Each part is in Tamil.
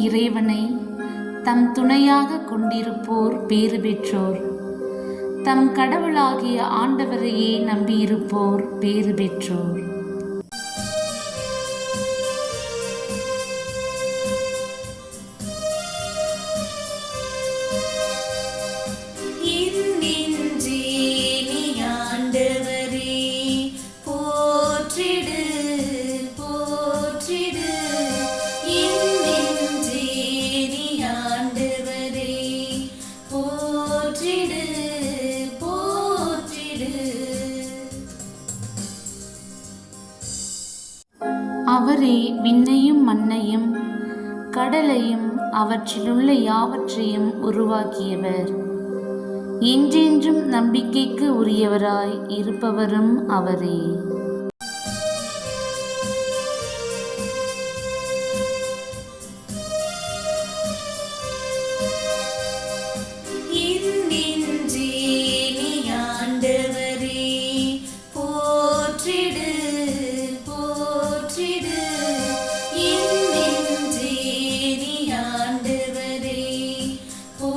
இறைவனை தம் துணையாக கொண்டிருப்போர் பேறு பெற்றோர். தம் கடவுளாகிய ஆண்டவரையே நம்பியிருப்போர் பேறு பெற்றோர். அவரே விண்ணையும் மண்ணையும் கடலையும் அவற்றிலுள்ள யாவற்றையும் உருவாக்கியவர். என்றென்றும் நம்பிக்கைக்கு உரியவராய் இருப்பவரும் அவரே.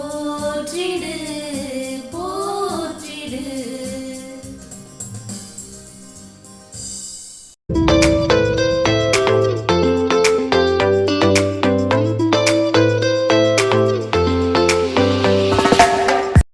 போற்றிடு